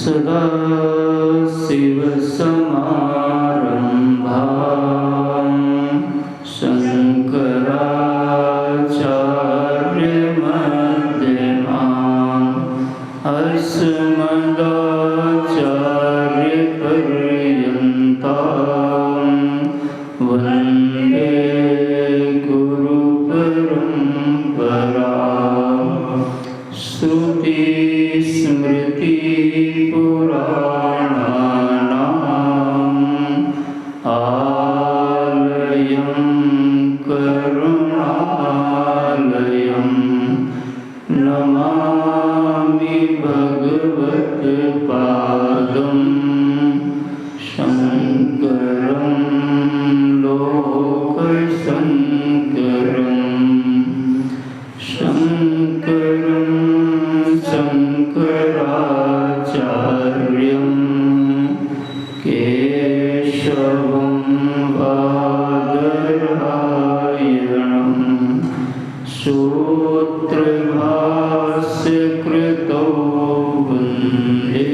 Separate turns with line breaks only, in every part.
सदाशिवसमारम्भां शङ्कराचार्यमध्यमाम् अस्मदाचार्यपर्यन्तां वन्दे गुरुपरम्पराम्। श्रुतिस्मृतिपुराणानाम् आलयं करुणालयं नमामि भगवत्पादं शङ्करं लोकशङ्करम्। शङ्करं शङ्कराचार्यं केशवं बादरायणं सूत्रभाष्यकृतौ वन्दे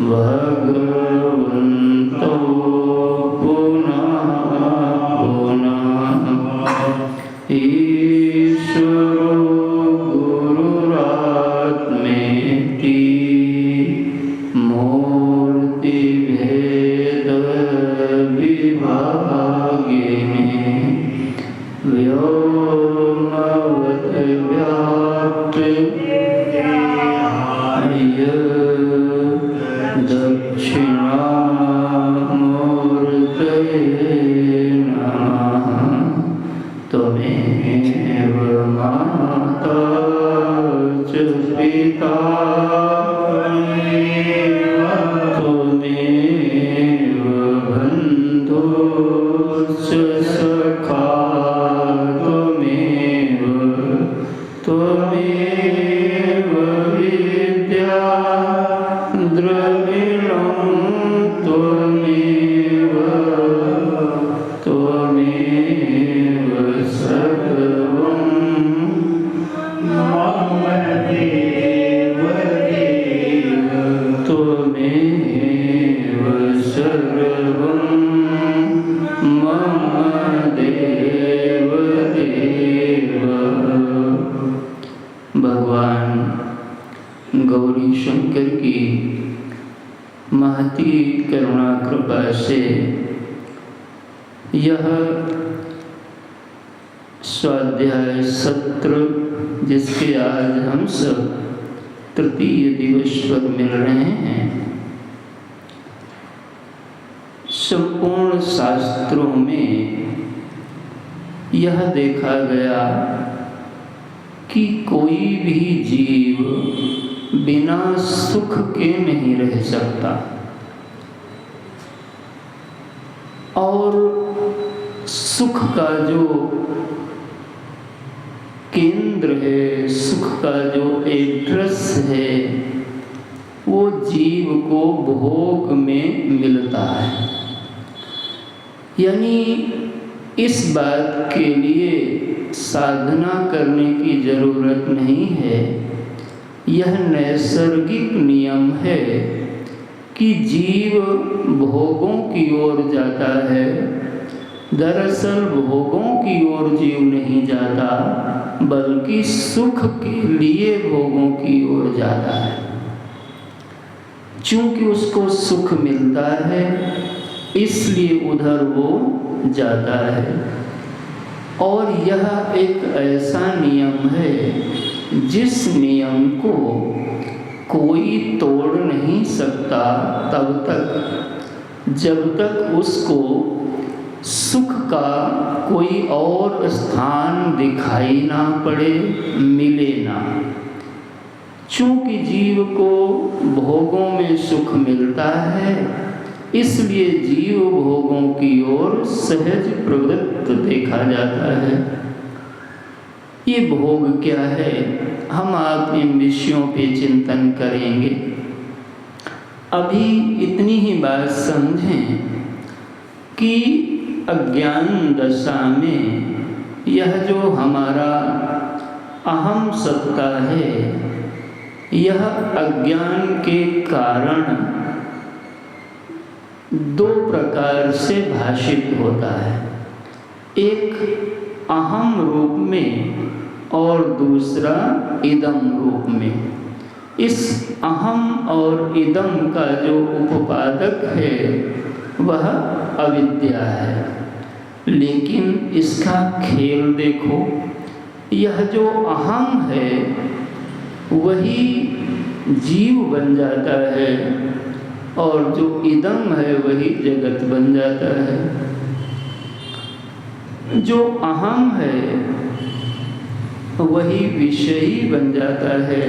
भगवन्तौ पुनः पुनः। ईश्वरो गुरुरात्मेति मूर्तिभेदविभागिने व्योमवद्व्याप्तदेहाय दक्षिणामूर्तये नमः। त्वमेव माता च पिता त्वमेव बन्धुश्च सखा त्वमेव विद्या द्रविणं त्वमेव सर्वं मम देव त्वमेव सर्वं मम देव। भगवान गौरी शंकर की महती करुणा कृपा से यह स्वाध्याय सत्र, जिसके आज हम सब तृतीय दिवस पर मिल रहे हैं, संपूर्ण शास्त्रों में यह देखा गया कि कोई भी जीव बिना सुख के नहीं रह सकता, और सुख का जो केंद्र है, सुख का जो एड्रेस है, वो जीव को भोग में मिलता है। यानी इस बात के लिए साधना करने की जरूरत नहीं है। यह नैसर्गिक नियम है कि जीव भोगों की ओर जाता है। दरअसल भोगों की ओर जीव नहीं जाता, बल्कि सुख के लिए भोगों की ओर जाता है। चूंकि उसको सुख मिलता है, इसलिए उधर वो जाता है। और यह एक ऐसा नियम है जिस नियम को कोई तोड़ नहीं सकता तब तक, जब तक उसको सुख का कोई और स्थान दिखाई ना पड़े, मिले ना। चूंकि जीव को भोगों में सुख मिलता है, इसलिए जीव भोगों की ओर सहज प्रवृत्त देखा जाता है। ये भोग क्या है, हम आप इन विषयों पे चिंतन करेंगे। अभी इतनी ही बात समझें कि अज्ञान दशा में यह जो हमारा अहम सत्ता है, यह अज्ञान के कारण दो प्रकार से भाषित होता है, एक अहम रूप में और दूसरा इदम रूप में। इस अहम और इदम का जो उपादक है वह अविद्या है, लेकिन इसका खेल देखो, यह जो अहम है वही जीव बन जाता है और जो इदम है वही जगत बन जाता है। जो अहम है वही विषयी बन जाता है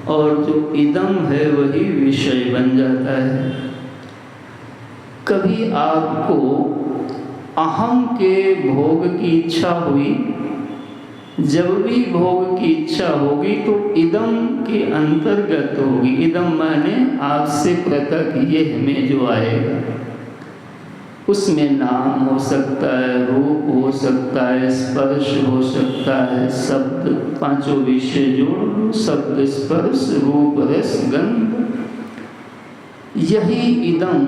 और जो इदम है वही विषय बन जाता है। कभी आपको अहम के भोग की इच्छा हुई, जब भी भोग की इच्छा होगी तो इदम के अंतर्गत होगी। इदम माने आपसे पृथक यह में जो आएगा, उसमें नाम हो सकता है, रूप हो सकता है, स्पर्श हो सकता है, शब्द, पांचों विषय जोड़, शब्द, स्पर्श, रूप, रस, गंध, यही इदम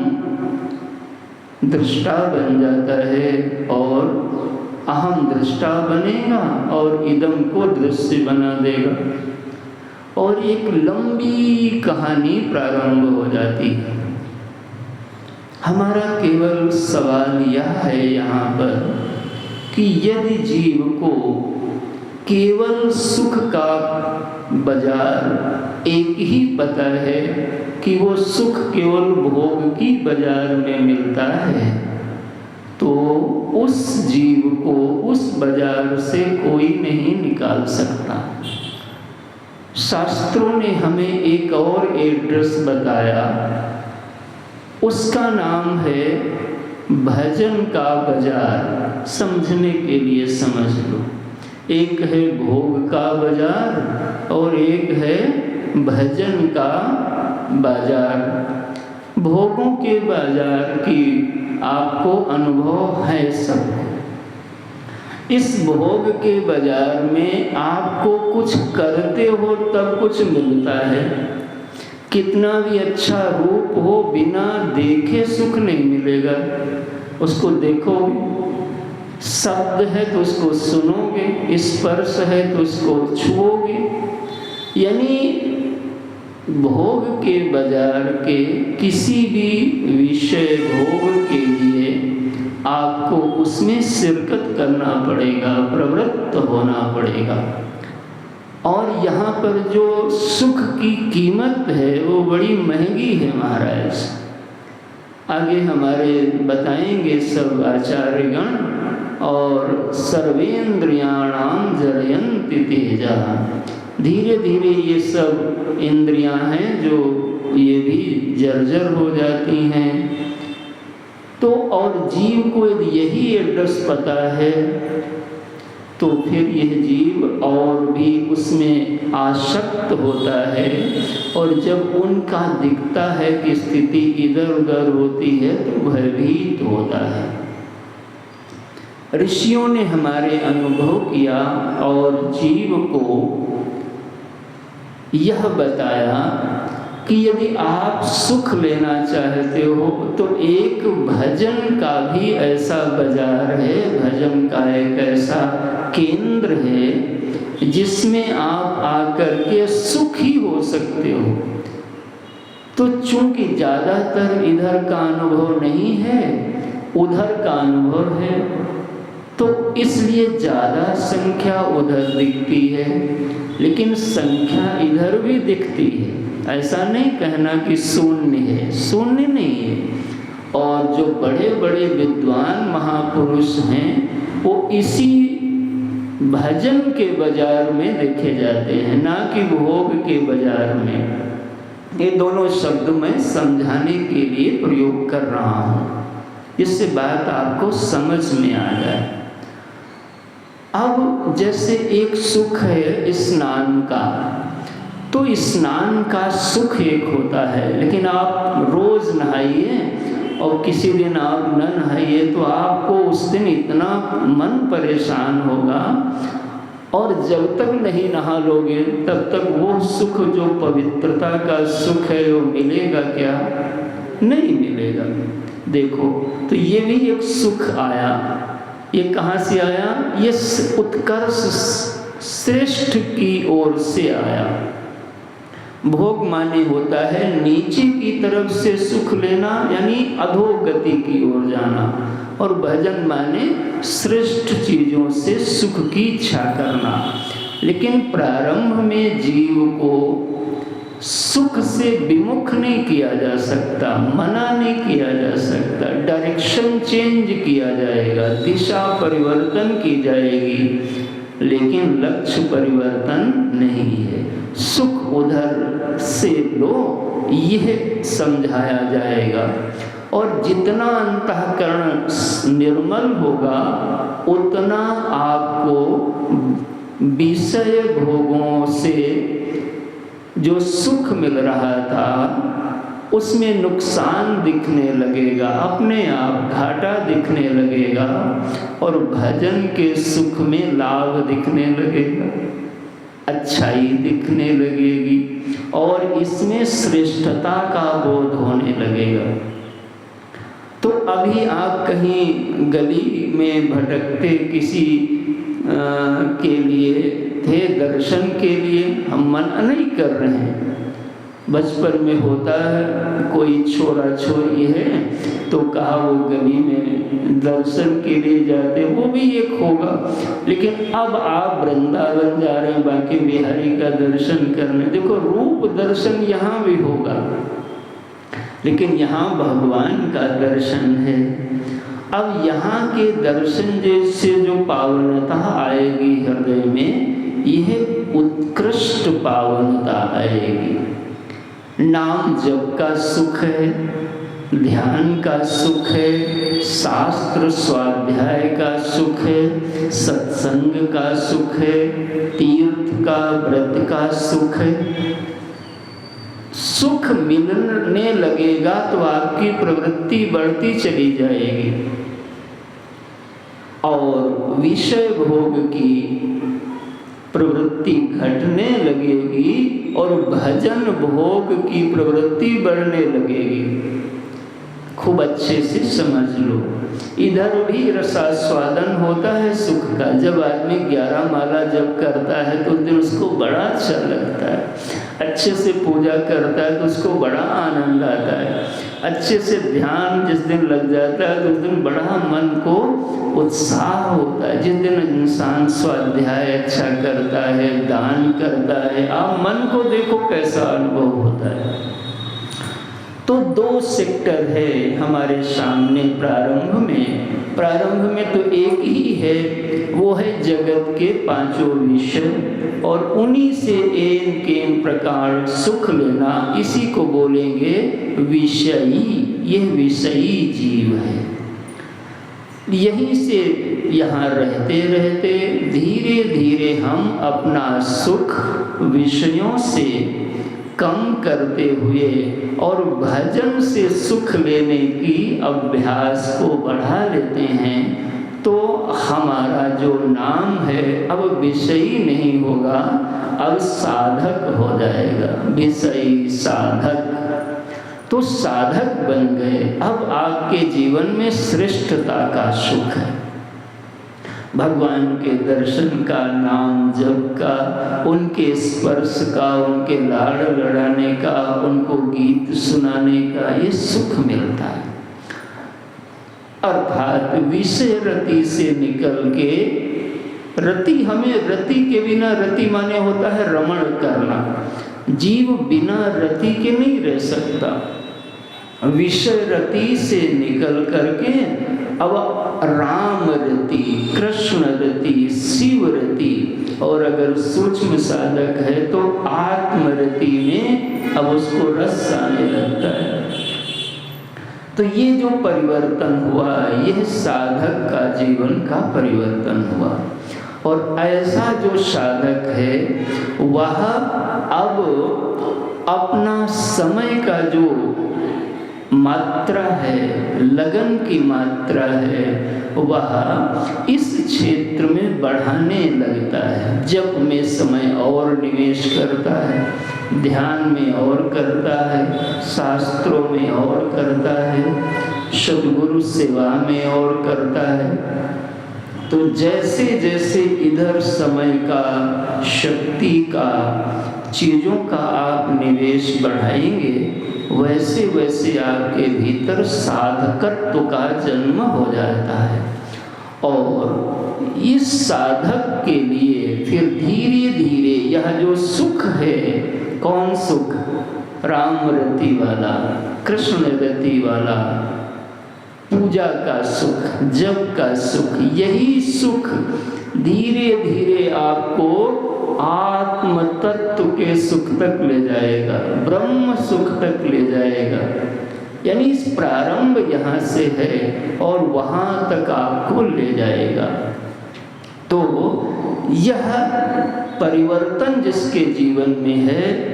दृष्टा बन जाता है और अहम दृष्टा बनेगा और इदम को दृश्य बना देगा और एक लंबी कहानी प्रारंभ हो जाती है। हमारा केवल सवाल यह है यहाँ पर कि यदि जीव को केवल सुख का बाजार एक ही पता है कि वो सुख केवल भोग की बाजार में मिलता है, तो उस जीव को उस बाजार से कोई नहीं निकाल सकता। शास्त्रों ने हमें एक और एड्रेस बताया, उसका नाम है भजन का बाजार। समझने के लिए समझ लो, एक है भोग का बाजार और एक है भजन का बाजार। भोगों के बाजार की आपको अनुभव है सबको। इस भोग के बाजार में आपको कुछ करते हो तब कुछ मिलता है। कितना भी अच्छा रूप हो, बिना देखे सुख नहीं मिलेगा। उसको देखोगे, शब्द है तो उसको सुनोगे, स्पर्श है तो उसको छुओगे। यानी भोग के बाजार के किसी भी विषय भोग के लिए आपको उसमें शिरकत करना पड़ेगा, प्रवृत्त होना पड़ेगा। और यहाँ पर जो सुख की कीमत है वो बड़ी महंगी है महाराज। आगे हमारे बताएंगे सब आचार्यगण। और सर्वेंद्रियाणाम जरयन्ति तेजा, धीरे धीरे ये सब इंद्रियां हैं जो ये भी जर्जर हो जाती हैं। तो और जीव को यदि यही एड्रेस पता है तो फिर यह जीव और भी उसमें आसक्त होता है, और जब उनका दिखता है कि स्थिति इधर उधर होती है तो भयभीत होता है। ऋषियों ने हमारे अनुभव किया और जीव को यह बताया कि यदि आप सुख लेना चाहते हो तो एक भजन का भी ऐसा बाजार है, भजन का एक ऐसा केंद्र है जिसमें आप आकर के सुखी हो सकते हो। तो चूंकि ज़्यादातर इधर का अनुभव नहीं है, उधर का अनुभव है, तो इसलिए ज़्यादा संख्या उधर दिखती है, लेकिन संख्या इधर भी दिखती है। ऐसा नहीं कहना कि शून्य है, शून्य नहीं है। और जो बड़े बड़े विद्वान महापुरुष हैं वो इसी भजन के बाजार में देखे जाते हैं, ना कि भोग के बाजार में। ये दोनों शब्द मैं समझाने के लिए प्रयोग कर रहा हूँ, जिससे बात आपको समझ में आ जाए। अब जैसे एक सुख है स्नान का, तो स्नान का सुख एक होता है, लेकिन आप रोज नहाइए और किसी दिन आप न नहाइए तो आपको उस दिन इतना मन परेशान होगा और जब तक नहीं नहा लोगे तब तक वो सुख, जो पवित्रता का सुख है, वो मिलेगा क्या? नहीं मिलेगा। देखो, तो ये भी एक सुख आया। ये कहाँ से आया? ये उत्कर्ष श्रेष्ठ की ओर से आया। भोग माने होता है नीचे की तरफ से सुख लेना, यानी अधोगति की ओर जाना, और भजन माने श्रेष्ठ चीजों से सुख की इच्छा करना। लेकिन प्रारंभ में जीव को सुख से विमुख नहीं किया जा सकता, मना नहीं किया जा सकता, डायरेक्शन चेंज किया जाएगा, दिशा परिवर्तन की जाएगी, लेकिन लक्ष्य परिवर्तन नहीं है। सुख उधर से लो, यह समझाया जाएगा। और जितना अंतःकरण निर्मल होगा उतना आपको विषय भोगों से जो सुख मिल रहा था उसमें नुकसान दिखने लगेगा, अपने आप घाटा दिखने लगेगा, और भजन के सुख में लाभ दिखने लगेगा, अच्छाई दिखने लगेगी, और इसमें श्रेष्ठता का बोध होने लगेगा। तो अभी आप कहीं गली में भटकते किसी के लिए थे, दर्शन के लिए, हम मना नहीं कर रहे हैं। बचपन में होता है, कोई छोरा छोरी है तो कहा वो गली में दर्शन के लिए जाते, वो भी एक होगा। लेकिन अब आप वृंदावन जा रहे हैं बांके बिहारी का दर्शन करने, देखो रूप दर्शन यहाँ भी होगा, लेकिन यहाँ भगवान का दर्शन है। अब यहाँ के दर्शन जैसे जो पावनता आएगी हृदय में, यह उत्कृष्ट पावनता आएगी। नाम जप का सुख है, ध्यान का सुख है, शास्त्र स्वाध्याय का सुख है, सत्संग का सुख है, तीर्थ का व्रत का सुख है। सुख मिलने लगेगा तो आपकी प्रवृत्ति बढ़ती चली जाएगी, और विषय भोग की प्रवृत्ति घटने लगेगी, और भजन भोग की प्रवृत्ति बढ़ने लगेगी। खूब अच्छे से समझ लो, इधर भी रसास्वादन होता है सुख का। जब आदमी 11 माला जप करता है तो उस दिन उसको बड़ा अच्छा लगता है, अच्छे से पूजा करता है तो उसको बड़ा आनंद आता है, अच्छे से ध्यान जिस दिन लग जाता है तो उस दिन बड़ा मन को उत्साह होता है। जिस दिन इंसान स्वाध्याय अच्छा करता है, दान करता है, आप मन को देखो कैसा अनुभव होता है। तो 2 सेक्टर है हमारे सामने प्रारंभ में तो एक ही है, वो है जगत के 5 विषय, और उन्हीं से एक प्रकार सुख लेना, इसी को बोलेंगे विषयी। यह विषयी जीव है। यहीं से यहाँ रहते रहते धीरे धीरे हम अपना सुख विषयों से कम करते हुए और भजन से सुख लेने की अभ्यास को बढ़ा लेते हैं, तो हमारा जो नाम है अब विषयी नहीं होगा, अब साधक हो जाएगा। विषयी साधक, तो साधक बन गए। अब आपके जीवन में श्रेष्ठता का सुख है, भगवान के दर्शन का, नाम जप का, उनके स्पर्श का, उनके लाड़ लड़ाने का, उनको गीत सुनाने का, ये सुख मिलता है। अर्थात विषय रति से निकल के रति, हमें रति के बिना, रति माने होता है रमण करना, जीव बिना रति के नहीं रह सकता। विषय रति से निकल करके अब राम रति, कृष्ण रति, शिव रति, और अगर सूक्ष्म साधक है तो आत्म रति में अब उसको रस आने लगता है। तो ये जो परिवर्तन हुआ, यह साधक का जीवन का परिवर्तन हुआ। और ऐसा जो साधक है वह अब अपना समय का जो मात्रा है, लगन की मात्रा है, वह इस क्षेत्र में बढ़ाने लगता है। जप में समय और निवेश करता है, ध्यान में और करता है, शास्त्रों में और करता है, सद्गुरु सेवा में और करता है। तो जैसे जैसे इधर समय का, शक्ति का, चीज़ों का आप निवेश बढ़ाएंगे, वैसे वैसे आपके भीतर साधकत्व का जन्म हो जाता है। और इस साधक के लिए फिर धीरे धीरे यह जो सुख है, कौन सुख? राम रति वाला, कृष्ण रति वाला, पूजा का सुख, जप का सुख, यही सुख धीरे धीरे आपको आत्म तत्व के सुख तक ले जाएगा, ब्रह्म सुख तक ले जाएगा। यानी इस प्रारंभ यहाँ से है और वहाँ तक आपको ले जाएगा। तो यह परिवर्तन जिसके जीवन में है,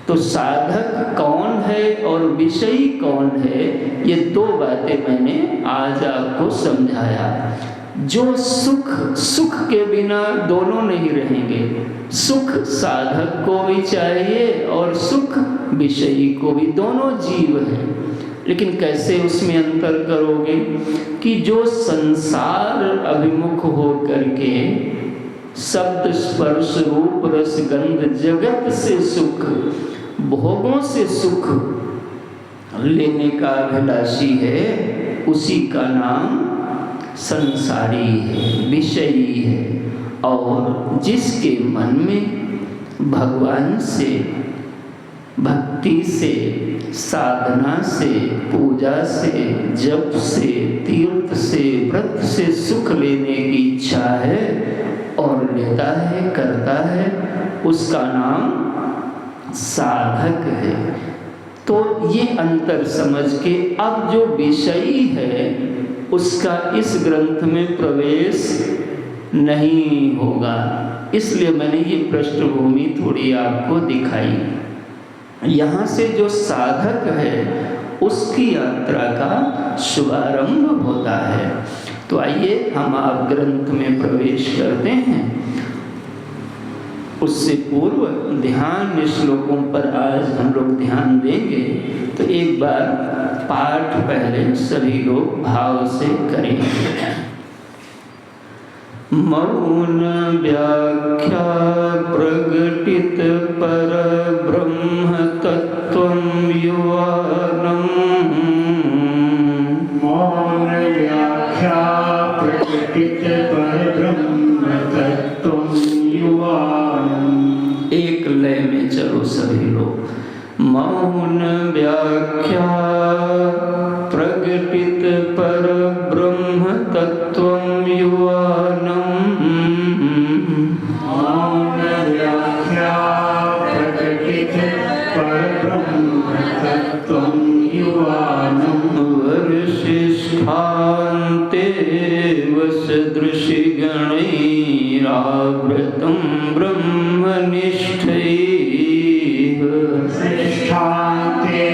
तो साधक कौन है और विषयी कौन है, ये दो बातें मैंने आज आपको समझाया। जो सुख के बिना दोनों नहीं रहेंगे। सुख साधक को भी चाहिए और सुख विषयी को भी, दोनों जीव हैं। लेकिन कैसे उसमें अंतर करोगे कि जो संसार अभिमुख हो करके शब्द स्पर्श रूप रस गंध जगत से सुख, भोगों से सुख लेने का अभिलाषी है, उसी का नाम संसारी है, विषयी है। और जिसके मन में भगवान से, भक्ति से, साधना से, पूजा से, जप से, तीर्थ से, व्रत से सुख लेने की इच्छा है और लेता है, करता है, उसका नाम साधक है। तो ये अंतर समझ के अब जो विषयी है उसका इस ग्रंथ में प्रवेश नहीं होगा। इसलिए मैंने ये पृष्ठभूमि थोड़ी आपको दिखाई। यहाँ से जो साधक है उसकी यात्रा का शुभारंभ होता है। तो आइए हम आप ग्रंथ में प्रवेश करते हैं। उससे पूर्व ध्यान श्लोकों पर आज हम लोग ध्यान देंगे। तो एक बार पाठ पहले सभी लोग भाव से करेंगे। मौन व्याख्या प्रगटित पर ब्रह्म तत्वं युवानम्।
मौन व्याख्या प्रगटित पर ब्रह्म तत्वं युवानम्।
एक लय में चलो सभी लोग। मौन व्याख्या प्रगटित पर ब्रह्म तत्वं युवानम्।
मौन व्याख्या प्रगटित पर ब्रह्म तत्वं युवानम्।
वर्षिष्ठान्ते वसदृशि गणैरावृतं ब्रह्मनिष्ठैः।
वर्षिष्ठान्ते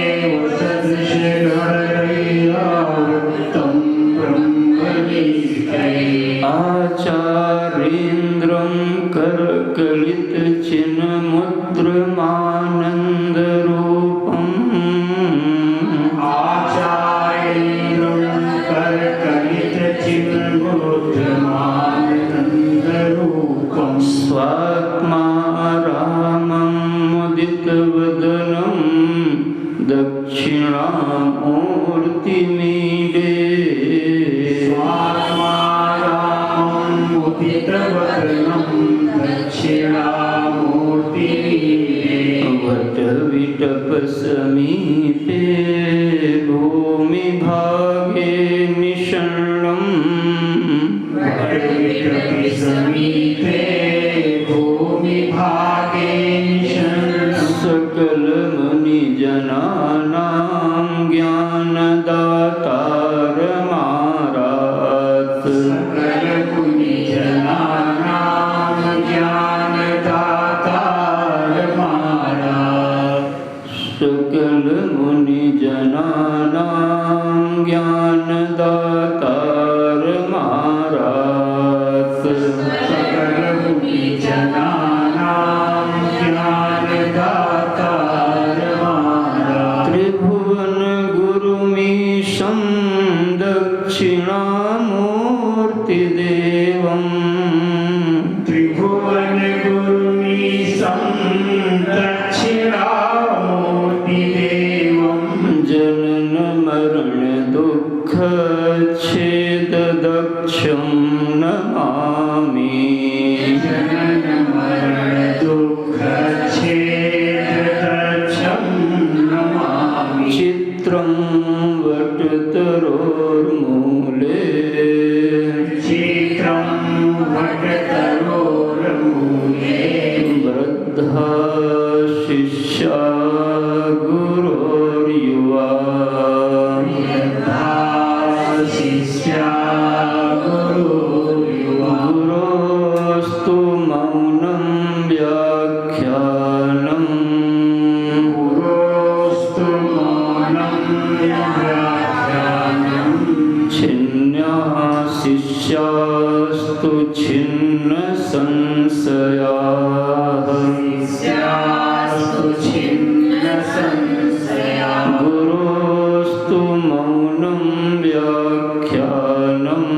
वसदृशि गणैरावृतं ब्रह्मनिष्ठैः।
आचार्येन्द्रं करकलितचिन्मुद्रमानन्दरूपम्।
आचार्येन्द्रं करकलितचिन्मुद्रमानन्दरूपम्।
स्वात्मा रामं मुदितवदनं दक्षिणामूर्तिमीडे।
स्वात्मा रामं मुदितवदनं दक्षिणामूर्तिमीडे।
वटविटपसमीपे भूमिभागे निषण्णम्।
वटविटपसमीपे भूमिभागे निषण्णम्।
सकलमुनिजनानां ज्ञानदातारमारात्।
सकलमुनिजनानां ज्ञानदातारमारात्।
सकल मुनि जनानां ज्ञानदातार महाराज।
सकल मुनि जनानां ज्ञानदातार महाराज।
त्रिभुवन गुरुमीशं दक्षिणामूर्तिदेवं।
त्रिभुवन गुरुमीशं दक्षिणामूर्तिदेवं।
जनन मरण दुःख छेददक्षं नमामि।
जनन मरण दुःख छेददक्षं नमामि।
चित्रं वटतरोर्मूले
चित्रं वटतरोर्मूले।
वृद्धा शिष्या गुरोर्युवा।
यथा शिष्या गुरुर्युवा।
गुरोस्तु मौनं व्याख्यानम्।
गुरोस्तु मौनं व्याख्यानम्।
छिन्न्याः शिष्यास्तु छिन्न संशयाः।
शिष्यास्तु छिन्न संशयाः।
गुरोस्तु मौनं व्याख्यानम्।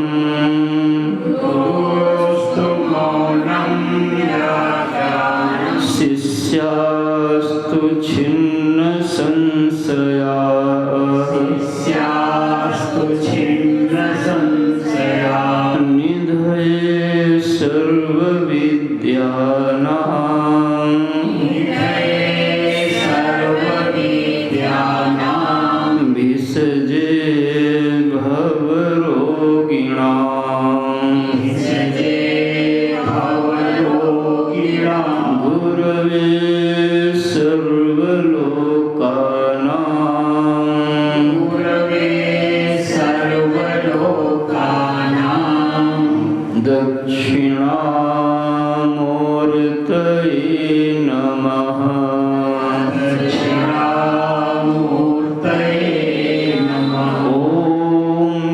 गुरोस्तु मौनं व्याख्यानम्।
शिष्यास्तु छिन्न संशयाः।
शिष्यास्तु छिन्न संशयाः।
निधये सर्वविद्यानां।
निधये सर्वविद्यानां।
विसजे भवरोगिणां।
विसजे भवरोगिणां।
गुरवे सर्वलोकानां।
गुरवे सर्वलोकानां।
दक्षिणामूर्तये नमः।
दक्षिणामूर्तये नमः।
ॐ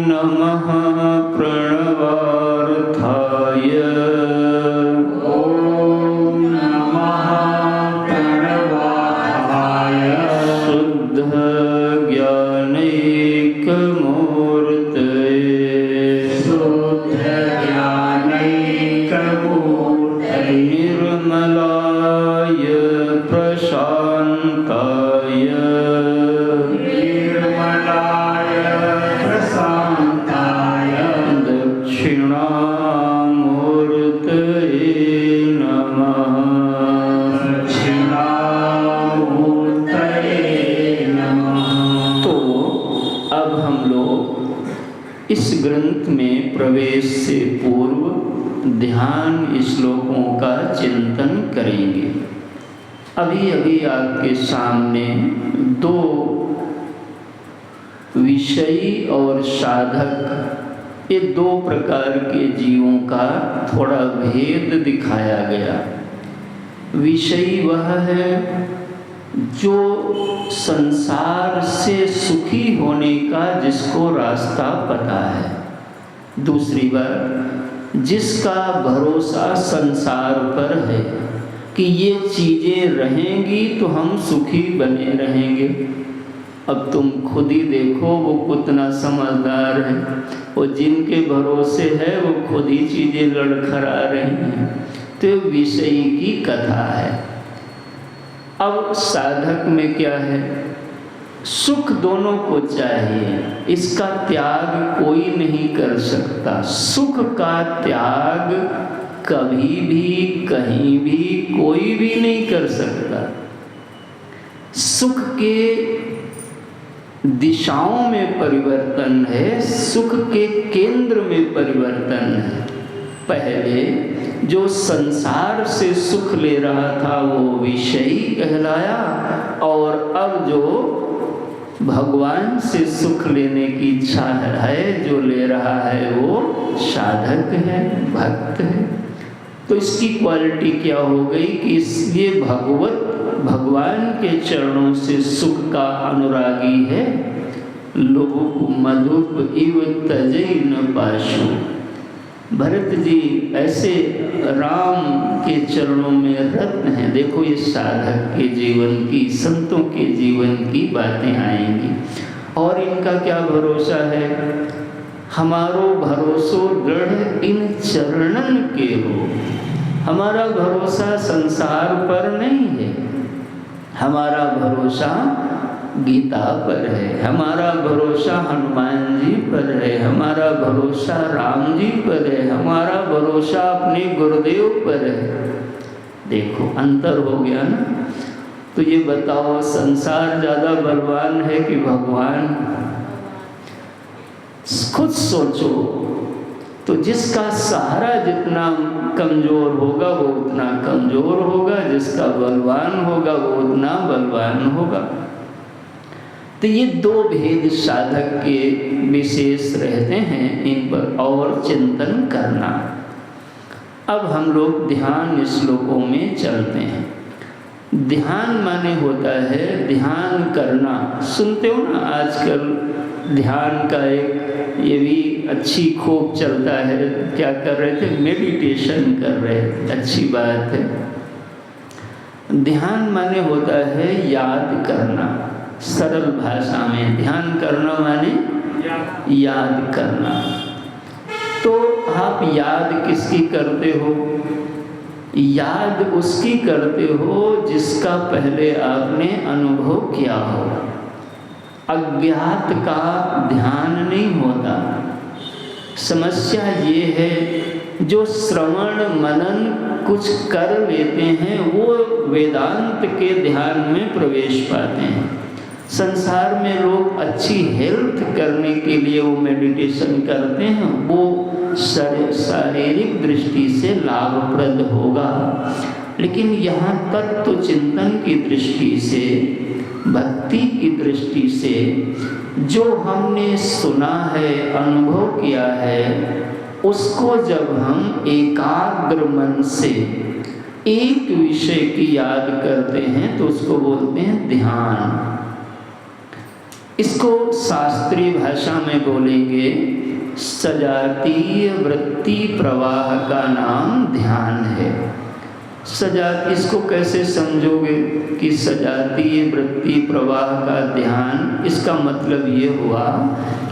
नमः प्रणवार्थाय।
ॐ नमः प्रणवार्थाय।
शुद्ध ज्ञानैकमूर्तये।
शुद्ध ज्ञानैकमूर्तये।
निर्मलाय प्रशान्ताय।
निर्मलाय प्रशान्ताय।
दक्षिणामूर्तये नमः।
दक्षिणामूर्तये नमः।
तो अब हम लोग इस ग्रंथ में प्रवेश से पूर्व ध्यान श्लोकों का चिंतन करेंगे। अभी अभी आपके सामने दो विषयी और साधक, ये दो प्रकार के जीवों का थोड़ा भेद दिखाया गया। विषयी वह है जो संसार से सुखी होने का जिसको रास्ता पता है। दूसरी बात, जिसका भरोसा संसार पर है कि ये चीज़ें रहेंगी तो हम सुखी बने रहेंगे। अब तुम खुद ही देखो वो कितना समझदार है, वो जिनके भरोसे है वो खुद ही चीज़ें लड़खड़ा रही हैं। तो विषयी की कथा है। अब साधक में क्या है, सुख दोनों को चाहिए, इसका त्याग कोई नहीं कर सकता। सुख का त्याग कभी भी कहीं भी कोई भी नहीं कर सकता। सुख के दिशाओं में परिवर्तन है, सुख के केंद्र में परिवर्तन है। पहले जो संसार से सुख ले रहा था वो विषयी कहलाया, और अब जो भगवान से सुख लेने की इच्छा है, जो ले रहा है वो साधक है, भक्त है। तो इसकी क्वालिटी क्या हो गई कि ये भगवत भगवान के चरणों से सुख का अनुरागी है, लोक मधुप इव तजै न पाशु। भरत जी ऐसे राम के चरणों में रत्न हैं। देखो ये साधक के जीवन की, संतों के जीवन की बातें आएंगी। और इनका क्या भरोसा है? हमारो भरोसो दृढ़ इन चरणन के हो। हमारा भरोसा संसार पर नहीं है, हमारा भरोसा गीता पर है, हमारा भरोसा हनुमान जी पर है, हमारा भरोसा राम जी पर है, हमारा भरोसा अपने गुरुदेव पर है। देखो अंतर हो गया ना। तो ये बताओ, संसार ज़्यादा बलवान है कि भगवान? खुद सोचो। तो जिसका सहारा जितना कमज़ोर होगा वो उतना कमज़ोर होगा, जिसका बलवान होगा वो उतना बलवान होगा। तो ये दो भेद साधक के विशेष रहते हैं, इन पर और चिंतन करना। अब हम लोग ध्यान श्लोकों में चलते हैं। ध्यान माने होता है ध्यान करना। सुनते हो ना आजकल ध्यान का एक ये भी अच्छी खूब चलता है। क्या कर रहे थे? मेडिटेशन कर रहे थे। अच्छी बात है। ध्यान माने होता है याद करना। सरल भाषा में ध्यान करना माने याद करना। तो आप याद किसकी करते हो? याद उसकी करते हो जिसका पहले आपने अनुभव किया हो। अज्ञात का ध्यान नहीं होता। समस्या ये है जो श्रवण मनन कुछ कर लेते हैं वो वेदांत के ध्यान में प्रवेश पाते हैं। संसार में लोग अच्छी हेल्थ करने के लिए वो मेडिटेशन करते हैं, वो शारीरिक दृष्टि से लाभप्रद होगा। लेकिन यहाँ तत्व चिंतन की दृष्टि से, भक्ति की दृष्टि से जो हमने सुना है, अनुभव किया है, उसको जब हम एकाग्र मन से एक विषय की याद करते हैं तो उसको बोलते हैं ध्यान। इसको शास्त्रीय भाषा में बोलेंगे सजातीय वृत्ति प्रवाह का नाम ध्यान है। इसको कैसे समझोगे कि सजातीय वृत्ति प्रवाह का ध्यान? इसका मतलब ये हुआ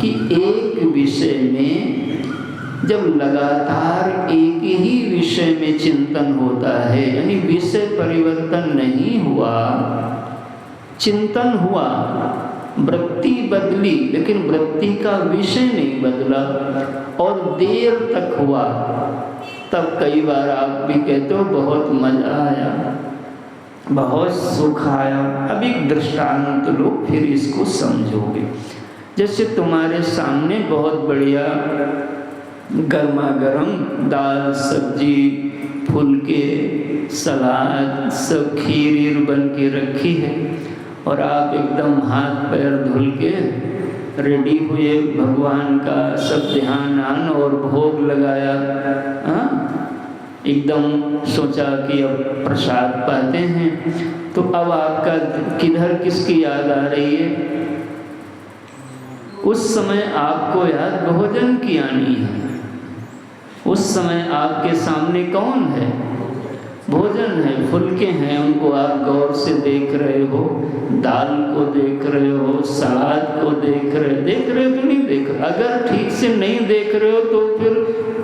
कि एक विषय में जब लगातार एक ही विषय में चिंतन होता है, यानी विषय परिवर्तन नहीं हुआ, चिंतन हुआ, वृत्ति बदली लेकिन वृत्ति का विषय नहीं बदला और देर तक हुआ, तब कई बार आप भी कहते हो बहुत मजा आया, बहुत सुख आया। अब एक दृष्टांत लो फिर इसको समझोगे। जैसे तुम्हारे सामने बहुत बढ़िया गर्मा गर्म दाल सब्जी फुलके सलाद सब खीर बन के रखी है और आप एकदम हाथ पैर धुल के रेडी हुए, भगवान का सब ध्यान आन और भोग लगाया। एकदम सोचा कि अब प्रसाद पाते हैं, तो अब आपका किधर किसकी याद आ रही है? उस समय आपको याद भोजन की आनी है। उस समय आपके सामने कौन है? भोजन है, फुलके हैं, उनको आप गौर से देख रहे हो, दाल को देख रहे हो, सलाद को देख रहे हो कि नहीं देख रहे? अगर ठीक से नहीं देख रहे हो तो फिर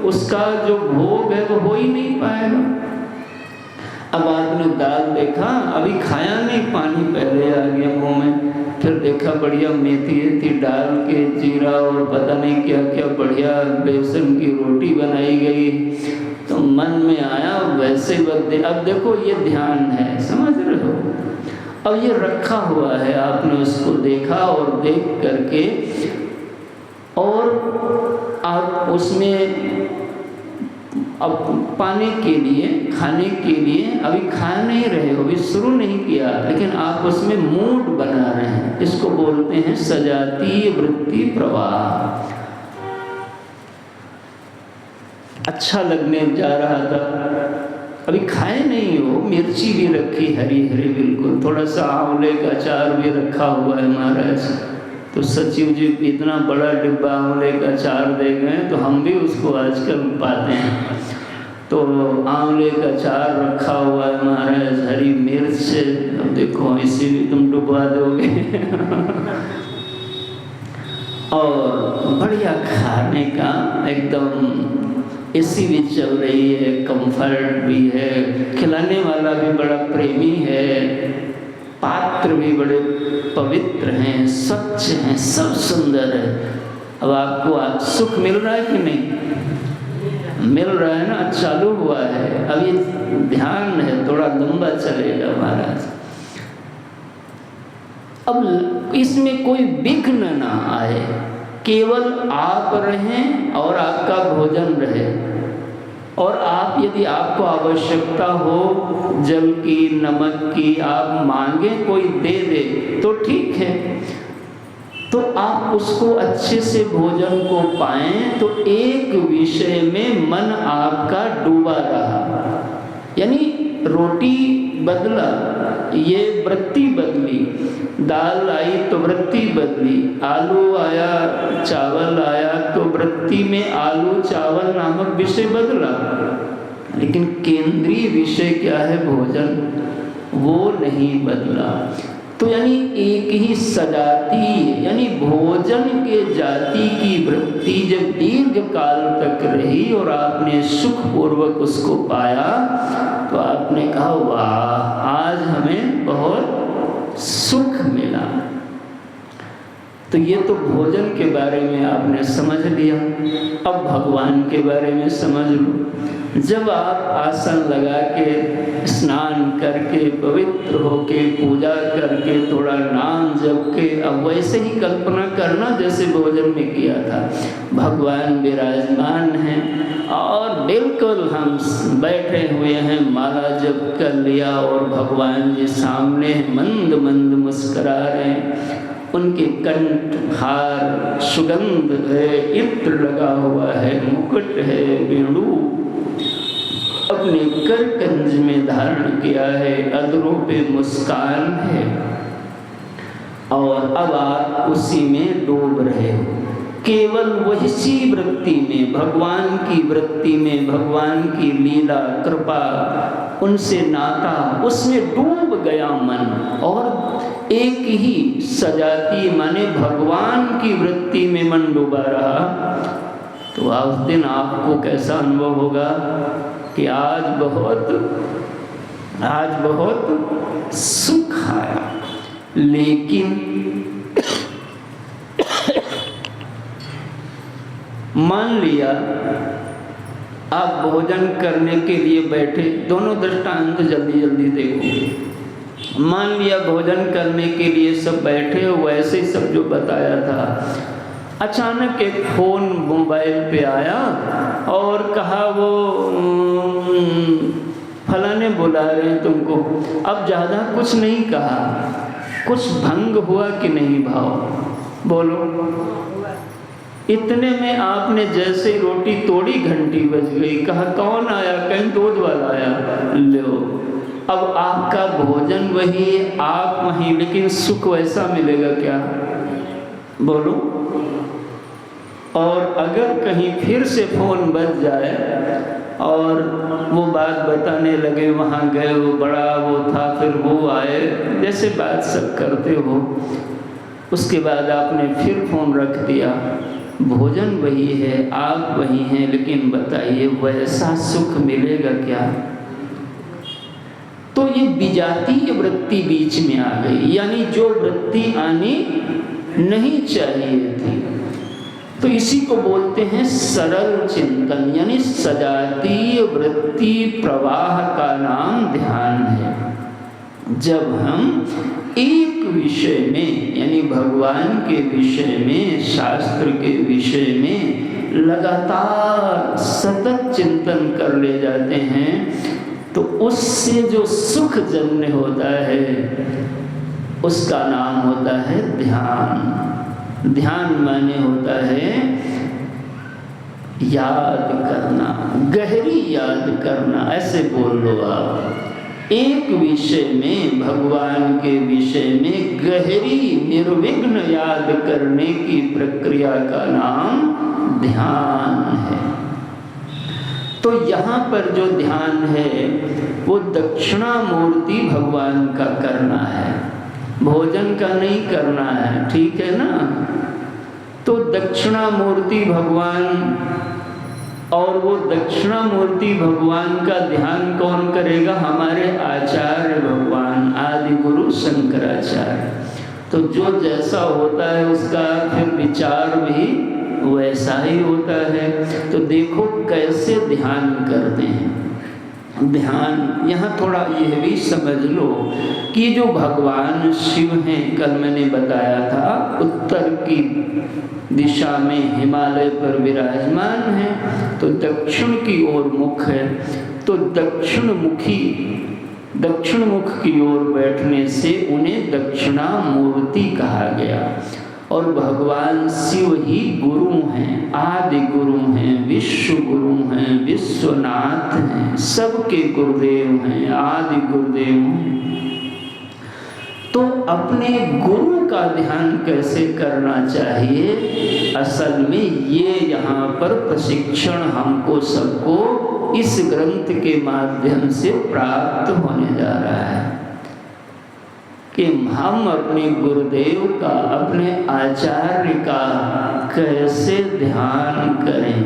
उसका जो भोग है वो हो ही नहीं पाएगा। अब आपने दाल देखा, अभी खाया नहीं, पानी पहले आ गया मुंह में, फिर देखा बढ़िया मेथी डाल के जीरा और पता नहीं क्या क्या बढ़िया बेसन की रोटी बनाई गई, तो मन में आया वैसे वक्त। अब देखो ये ध्यान है, समझ रहे हो? अब ये रखा हुआ है, आपने उसको देखा और देख करके और आप उसमें अब पाने के लिए, खाने के लिए अभी खा नहीं रहे हो, अभी शुरू नहीं किया, लेकिन आप उसमें मूड बना रहे हैं। इसको बोलते हैं सजातीय वृत्ति प्रवाह। अच्छा लगने जा रहा था, अभी खाए नहीं हो, मिर्ची भी रखी हरी हरी बिल्कुल, थोड़ा सा आंवले का अचार भी रखा हुआ है महाराज। तो सचिव जी इतना बड़ा डिब्बा आंवले का अचार दे गए, तो हम भी उसको आजकल पाते हैं। तो आंवले का अचार रखा हुआ है महाराज, हरी मिर्च, अब देखो इसी भी तुम डुबा दोगे और बढ़िया खाने का एकदम, एसी भी चल रही है, कंफर्ट भी है, खिलाने वाला भी बड़ा प्रेमी है, पात्र भी बड़े पवित्र हैं, स्वच्छ हैं, सब सुंदर है। अब आपको आज सुख मिल रहा है कि नहीं? मिल रहा है ना, चालू हुआ है। अब ये ध्यान है, थोड़ा लंबा चलेगा महाराज। अब इसमें कोई विघ्न ना आए, केवल आप रहें और आपका भोजन रहे। और आप यदि आपको आवश्यकता हो जल की, नमक की, आप मांगे कोई दे दे तो ठीक है, तो आप उसको अच्छे से भोजन को पाएं। तो एक विषय में मन आपका डूबा रहा, यानी रोटी बदला, ये वृत्ति बदली, दाल आई तो वृत्ति बदली, आलू आया, चावल आया तो वृत्ति में आलू चावल नामक विषय बदला, लेकिन केंद्रीय विषय क्या है? भोजन, वो नहीं बदला। तो यानी एक ही सजाती, यानी भोजन के जाति की वृत्ति जब दीर्घ काल तक रही और आपने सुखपूर्वक उसको पाया, तो आपने कहा वाह, आज हमें बहुत सुख मिला। तो ये तो भोजन के बारे में आपने समझ लिया। अब भगवान के बारे में समझ लो। जब आप आसन लगा के, स्नान करके, पवित्र होके, पूजा करके, थोड़ा नाम जप के, अब वैसे ही कल्पना करना जैसे भोजन में किया था। भगवान विराजमान हैं और बिल्कुल हम बैठे हुए हैं, माला जप कर लिया और भगवान जी सामने मंद मंद मुस्कुरा रहे हैं। उनके कंठ हार, सुगंध है, इत्र लगा हुआ है, मुकुट है, वेणु अपने कर कंज में धारण किया है, अधरों पे मुस्कान है, और अब आप उसी में डूब रहे हो। केवल वही वृत्ति में, भगवान की वृत्ति में, भगवान की लीला, कृपा, उनसे नाता, उसमें डूब गया मन। और एक ही सजाती माने भगवान की वृत्ति में मन डूबा रहा, तो उस दिन आपको कैसा अनुभव होगा कि आज बहुत सुख आया। लेकिन मान लिया आप भोजन करने के लिए बैठे, दोनों दृष्टांत जल्दी जल्दी देखो। मान लिया भोजन करने के लिए सब बैठे हो, वैसे ही सब जो बताया था, अचानक एक फोन मोबाइल पे आया और कहा वो फलाने बुला रहे हैं तुमको। अब ज़्यादा कुछ नहीं कहा, कुछ भंग हुआ कि नहीं भाव? बोलो। इतने में आपने जैसे रोटी तोड़ी, घंटी बज गई। कहा कौन आया? कहीं दूध वाला आया। लो, अब आपका भोजन वही, आप वहीं, लेकिन सुख वैसा मिलेगा क्या? बोलो। और अगर कहीं फिर से फोन बज जाए और वो बात बताने लगे, वहाँ गए, वो बड़ा वो था, फिर वो आए, जैसे बात सब करते हो, उसके बाद आपने फिर फोन रख दिया। भोजन वही है, आप वही हैं, लेकिन बताइए वैसा सुख मिलेगा क्या? तो ये विजातीय वृत्ति बीच में आ गई, यानी जो वृत्ति आनी नहीं चाहिए थी। तो इसी को बोलते हैं सरल चिंतन, यानी सजातीय वृत्ति प्रवाह का नाम ध्यान है। जब हम एक विषय में, यानी भगवान के विषय में, शास्त्र के विषय में लगातार सतत चिंतन कर ले जाते हैं, तो उससे जो सुख जन्य होता है उसका नाम होता है ध्यान। ध्यान माने होता है याद करना, गहरी याद करना, ऐसे बोल लो आप। एक विषय में, भगवान के विषय में गहरी निर्विघ्न याद करने की प्रक्रिया का नाम ध्यान है। तो यहाँ पर जो ध्यान है वो दक्षिणामूर्ति भगवान का करना है, भोजन का नहीं करना है, ठीक है ना। तो दक्षिणामूर्ति भगवान, और वो दक्षिणामूर्ति भगवान का ध्यान कौन करेगा? हमारे आचार्य भगवान आदि गुरु शंकराचार्य। तो जो जैसा होता है उसका फिर विचार भी वैसा ही होता है। तो देखो कैसे ध्यान करते हैं। ध्यान यहाँ थोड़ा यह भी समझ लो कि जो भगवान शिव हैं, कल मैंने बताया था उत्तर की दिशा में हिमालय पर विराजमान है, तो दक्षिण की ओर मुख है। तो दक्षिण मुख की ओर बैठने से उन्हें दक्षिणामूर्ति कहा गया। और भगवान शिव ही गुरु हैं, आदि गुरु हैं, विश्व गुरु हैं, विश्वनाथ हैं, सबके गुरुदेव हैं, आदि गुरुदेव हैं। तो अपने गुरु का ध्यान कैसे करना चाहिए? असल में ये यहाँ पर प्रशिक्षण हमको सबको इस ग्रंथ के माध्यम से प्राप्त होने जा रहा है कि हम अपने गुरुदेव का, अपने आचार्य का कैसे ध्यान करें।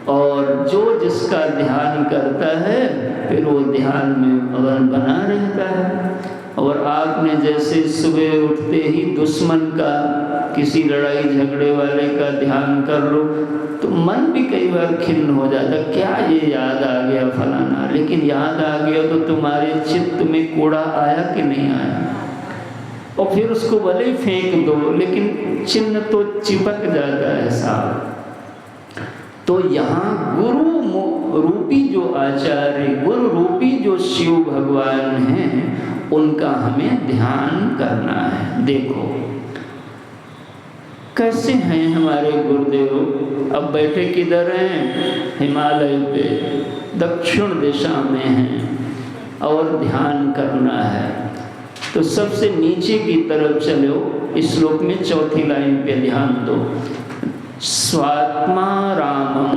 और जो जिसका ध्यान करता है फिर वो ध्यान में बना रहता है। और आपने जैसे सुबह उठते ही दुश्मन का, किसी लड़ाई झगड़े वाले का ध्यान कर लो तो मन भी कई बार खिन्न हो जाता, क्या ये याद आ गया फलाना। लेकिन याद आ गया तो तुम्हारे चित्त में कूड़ा आया कि नहीं आया, और फिर उसको भले ही फेंक दो लेकिन चिन्ह तो चिपक जाता है साहब। तो यहाँ गुरु रूपी जो आचार्य, गुरु रूपी जो शिव भगवान हैं, उनका हमें ध्यान करना है। देखो कैसे हैं हमारे गुरुदेव। अब बैठे किधर हैं? हिमालय पे दक्षिण दिशा में हैं और ध्यान करना है। तो सबसे नीचे की तरफ चलो, इस श्लोक में चौथी लाइन पे ध्यान दो। स्वात्मा रामं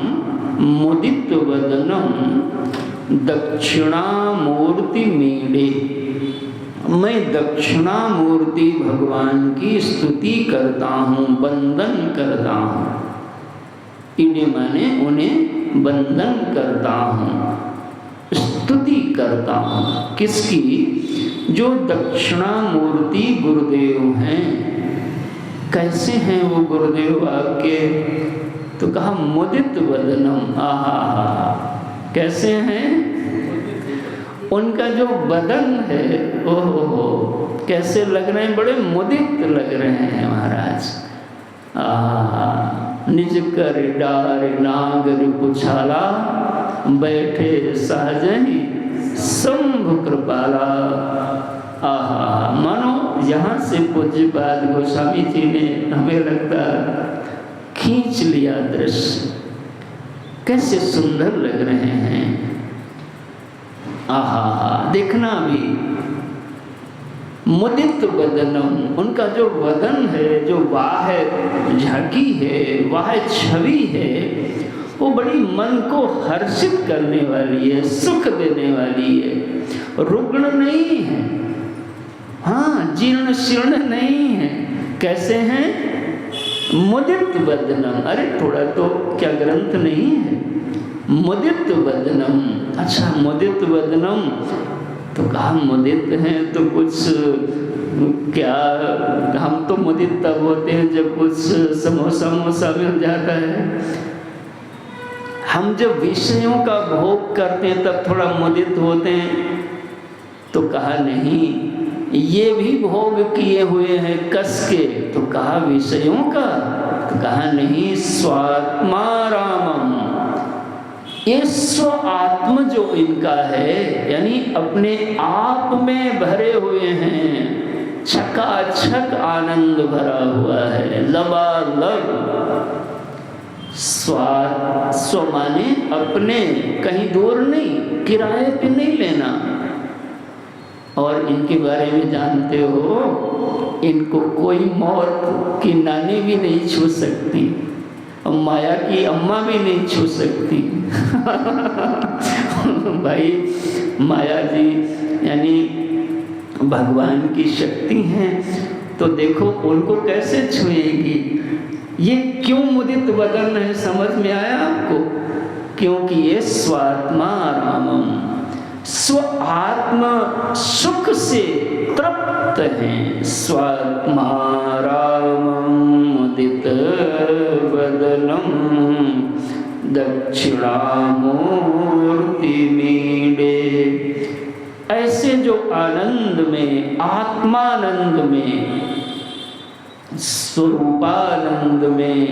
मुदित वदनम दक्षिणामूर्ति मीडे। मैं दक्षिणामूर्ति भगवान की स्तुति करता हूँ, वंदन करता हूँ। इन्हें माने उन्हें वंदन करता हूँ, स्तुति करता हूँ। किसकी? जो दक्षिणामूर्ति गुरुदेव हैं। कैसे हैं वो गुरुदेव आपके? तो कहा मुदित वदनम। आहा, कैसे हैं? उनका जो बदन है, ओहो कैसे लग रहे हैं, बड़े मुदित लग रहे हैं महाराज। आहा, निज कर डार नागर पुछाला, बैठे सहजहि शंभु कृपाला। आहा, मानो यहाँ से पूज्यपाद गोस्वामी जी ने हमें लगता खींच लिया दृश्य। कैसे सुंदर लग रहे हैं। आहा, देखना भी मुदित वदनम। उनका जो वदन है, जो वाह झांकी है, वाह छवि है, वो बड़ी मन को हर्षित करने वाली है, सुख देने वाली है, रुग्ण नहीं है, हाँ जीर्ण शीर्ण नहीं है। कैसे हैं? मुदित वदनम। अरे थोड़ा तो क्या ग्रंथ नहीं है? मुदित वदनम। अच्छा, मुदित वदनम तो कहा मुदित हैं तो कुछ क्या, हम तो मुदित तब होते हैं जब कुछ समोसा मिल जाता है। हम जब विषयों का भोग करते हैं तब थोड़ा मुदित होते हैं। तो कहा नहीं, ये भी भोग किए हुए हैं कस के। तो कहा विषयों का? तो कहा नहीं, स्वात्मा रामम। ये स्व आत्म जो इनका है, यानी अपने आप में भरे हुए हैं, छकाछक आनंद भरा हुआ है, लबालब स्व माने अपने, कहीं दूर नहीं, किराए पे नहीं लेना। और इनके बारे में जानते हो, इनको कोई मौत की नानी भी नहीं छू सकती, और माया की अम्मा भी नहीं छू सकती। भाई माया जी यानी भगवान की शक्ति हैं, तो देखो उनको कैसे छुएगी। ये क्यों मुदित बदन है, समझ में आया आपको? क्योंकि ये स्वात्मा रामम, स्व आत्म सुख से तृप्त हैं। स्वात्मा रामम मुदित बदनम दक्षिणामूर्ति मीडे। ऐसे जो आनंद में, आत्मानंद में, स्वरूपानंद में,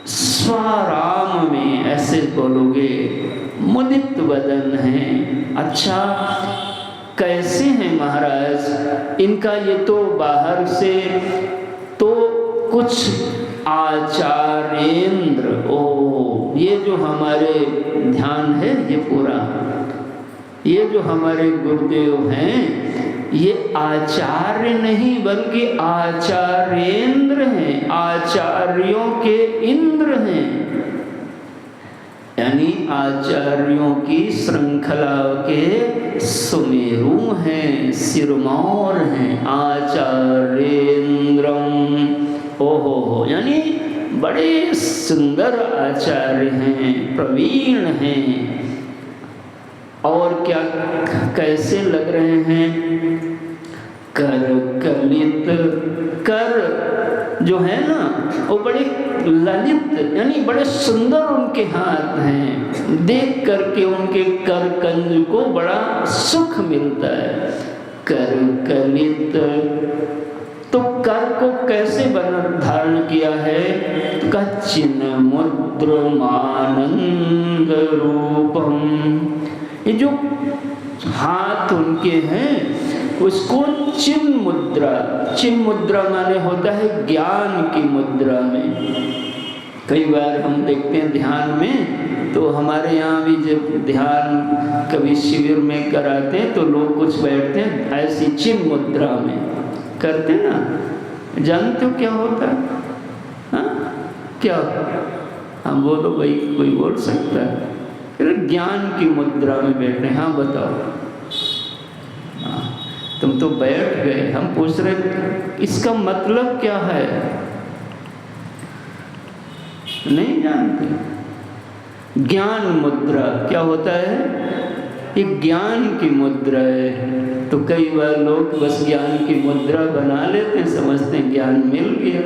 स्वाराम में, ऐसे बोलोगे मुदित वदन हैं। अच्छा कैसे हैं महाराज? इनका ये तो बाहर से तो कुछ आचार्येंद्र, ओ ये जो हमारे ध्यान है, ये पूरा ये जो हमारे गुरुदेव हैं, ये आचार्य नहीं बल्कि आचार्येंद्र हैं, आचार्यों के इंद्र हैं। यानी आचार्यों की श्रृंखला के सुमेरु हैं, सिरमौर हैं, आचार्येंद्रम। ओहो, यानी बड़े सुंदर आचार्य हैं, प्रवीण हैं। और क्या कैसे लग रहे हैं? कर कलित, कर जो है ना वो बड़े ललित, यानी बड़े सुंदर उनके हाथ हैं। देख करके उनके कर कंज को बड़ा सुख मिलता है। कर कलित, तो कर को कैसे धारण किया है? का चिन्ह मुद्र आनंद रूपम। ये जो हाथ उनके हैं उसको चिन्ह मुद्रा, चिन्ह मुद्रा माने होता है ज्ञान की मुद्रा में। कई बार हम देखते हैं ध्यान में, तो हमारे यहाँ भी जब ध्यान कभी शिविर में कराते हैं तो लोग कुछ बैठते हैं ऐसी चिन्ह मुद्रा में करते ना। जानते हो क्या होता है? हाँ क्या? हम बोलो भाई, कोई बोल सकता है? ज्ञान की मुद्रा में बैठे। हाँ बताओ। हाँ, तुम तो बैठ गए, हम पूछ रहे इसका मतलब क्या है? नहीं जानते। ज्ञान मुद्रा क्या होता है? ये ज्ञान की मुद्रा है। तो कई बार लोग बस ज्ञान की मुद्रा बना लेते हैं, समझते हैं ज्ञान मिल गया।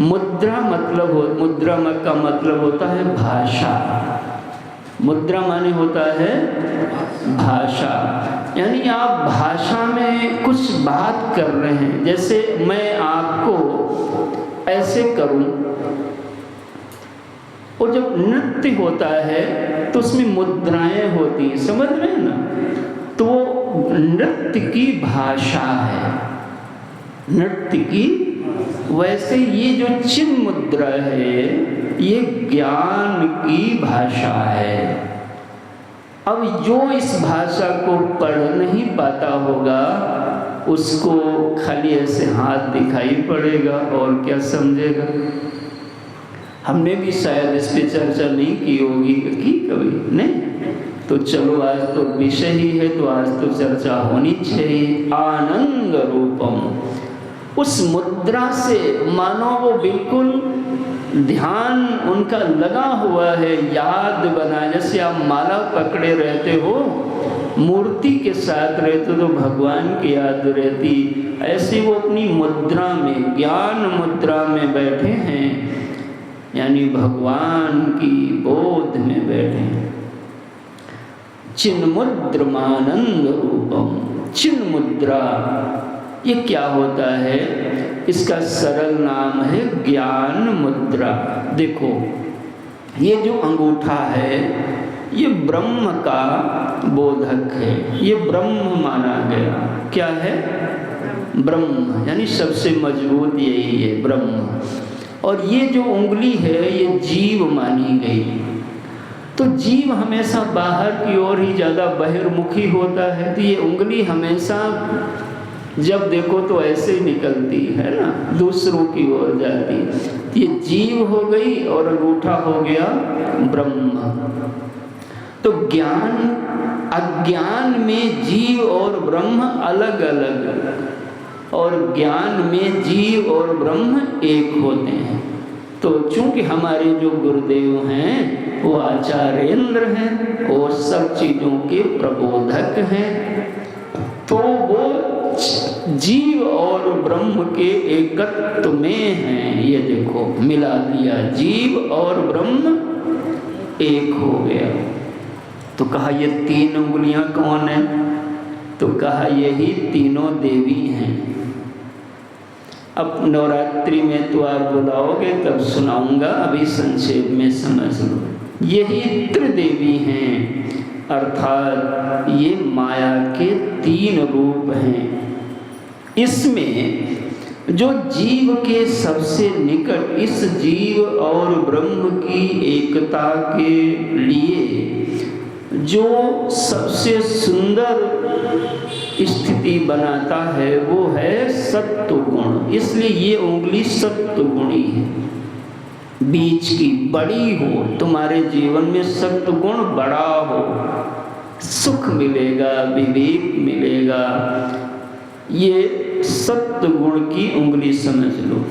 मुद्रा मतलब मुद्रा का मतलब होता है भाषा। मुद्रा माने होता है भाषा, यानी आप भाषा में कुछ बात कर रहे हैं। जैसे मैं आपको ऐसे करूं, और जब नृत्य होता है तो उसमें मुद्राएं होती हैं, समझ रहे हैं ना? तो वो नृत्य की भाषा है, नृत्य की। वैसे ये जो चिन्ह मुद्रा है ये ज्ञान की भाषा है। अब जो इस भाषा को पढ़ नहीं पाता होगा उसको खाली ऐसे हाथ दिखाई पड़ेगा और क्या समझेगा। हमने भी शायद इस पे चर्चा नहीं की होगी, की कभी नहीं। तो चलो आज तो विषय ही है, तो आज तो चर्चा होनी चाहिए। आनंद रूपम, उस मुद्रा से मानो वो बिल्कुल ध्यान उनका लगा हुआ है, याद बना। जैसे आप माला पकड़े रहते हो, मूर्ति के साथ रहते तो भगवान की याद रहती, ऐसे वो अपनी मुद्रा में, ज्ञान मुद्रा में बैठे हैं, यानी भगवान की बोध में बैठे हैं। चिन्मुद्रमानंद रूपम, चिन्ह मुद्रा ये क्या होता है? इसका सरल नाम है ज्ञान मुद्रा। देखो ये जो अंगूठा है ये ब्रह्म का बोधक है, ये ब्रह्म माना गया। क्या है? ब्रह्म, यानी सबसे मजबूत यही है ब्रह्म। और ये जो उंगली है ये जीव मानी गई। तो जीव हमेशा बाहर की ओर ही ज़्यादा बहिर्मुखी होता है, तो ये उंगली हमेशा जब देखो तो ऐसे ही निकलती है ना, दूसरों की ओर जाती। ये जीव हो गई और अंगूठा हो गया ब्रह्म। तो ज्ञान अज्ञान में जीव और ब्रह्म अलग अलग, और ज्ञान में जीव और ब्रह्म एक होते हैं। तो चूंकि हमारे जो गुरुदेव हैं वो आचार्येंद्र हैं और सब चीज़ों के प्रबोधक हैं, तो वो जीव और ब्रह्म के एकत्व में हैं। ये देखो मिला दिया, जीव और ब्रह्म एक हो गया। तो कहा ये 3 उंगलियां कौन है? तो कहा यही तीनों देवी हैं। अब नवरात्रि में तो आप बुलाओगे तब सुनाऊंगा, अभी संक्षेप में समझ लो। यही त्रिदेवी हैं, अर्थात ये माया के 3 रूप हैं। इसमें जो जीव के सबसे निकट, इस जीव और ब्रह्म की एकता के लिए जो सबसे सुंदर स्थिति बनाता है वो है सत्व गुण। इसलिए ये उंगली सत्व गुणी है, बीच की बड़ी हो, तुम्हारे जीवन में सत्व गुण बड़ा हो, सुख मिलेगा, विवेक मिलेगा। ये सत्व गुण की उंगली समझ लो।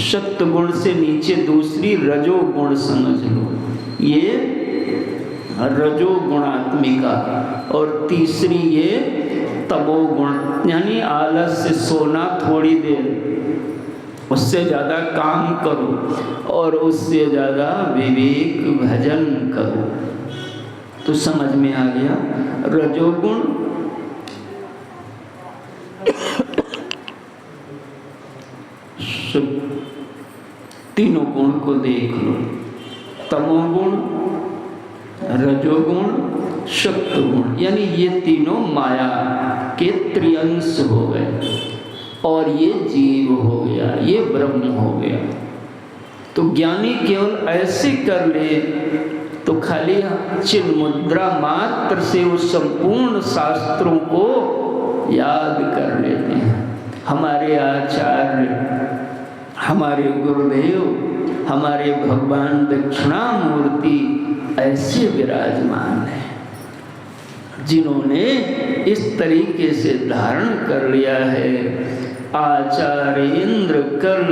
सत्व गुण से नीचे दूसरी रजोगुण समझ लो, ये रजोगुणात्मिका, और तीसरी ये तमोगुण, यानी आलस से सोना थोड़ी देर, उससे ज़्यादा काम करो और उससे ज़्यादा विवेक भजन करो। तो समझ में आ गया। रजोगुण तीनों गुण को देख लो, तमोगुण, रजोगुण, सत्वगुण, यानी ये तीनों माया के त्रिअंश हो गए, और ये जीव हो गया, ये ब्रह्म हो गया। तो ज्ञानी केवल ऐसे कर ले तो खाली चिन्ह मुद्रा मात्र से उस संपूर्ण शास्त्रों को याद कर लेते हैं। हमारे आचार्य, हमारे गुरुदेव, हमारे भगवान दक्षिणामूर्ति ऐसे विराजमान हैं, जिन्होंने इस तरीके से धारण कर लिया है। आचार्येंद्र कर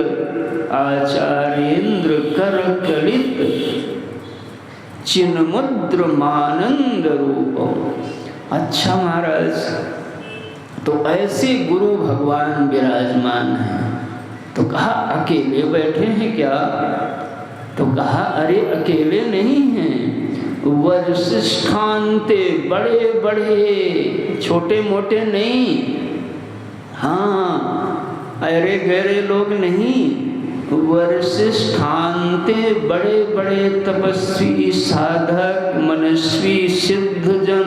कलित चिन्मुद्र मानंद रूप। अच्छा महाराज, तो ऐसे गुरु भगवान विराजमान हैं। तो कहा अकेले बैठे हैं क्या? तो कहा अरे अकेले नहीं हैं, वरिष्ठान्ते, बड़े बड़े, छोटे मोटे नहीं, हाँ अरे गहरे लोग नहीं, वरिष्ठान्ते, बड़े बड़े तपस्वी, साधक, मनस्वी, सिद्धजन,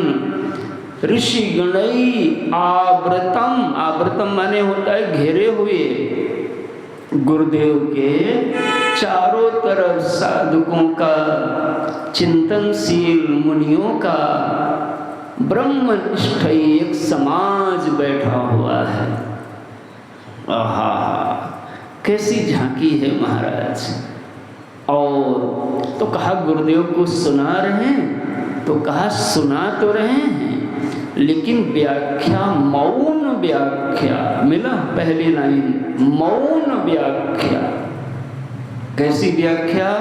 ऋषि गणई, आवृतम, आवृतम माने होता है घेरे हुए, गुरुदेव के चारों तरफ साधकों का, चिंतनशील मुनियों का ब्रह्मनिष्ठ एक समाज बैठा हुआ है। आहा, कैसी झांकी है महाराज। और तो कहा गुरुदेव को सुना रहे हैं, तो कहा सुना तो रहे हैं, लेकिन व्याख्या मौन व्याख्या मिला। पहली लाइन मौन व्याख्या। कैसी व्याख्या?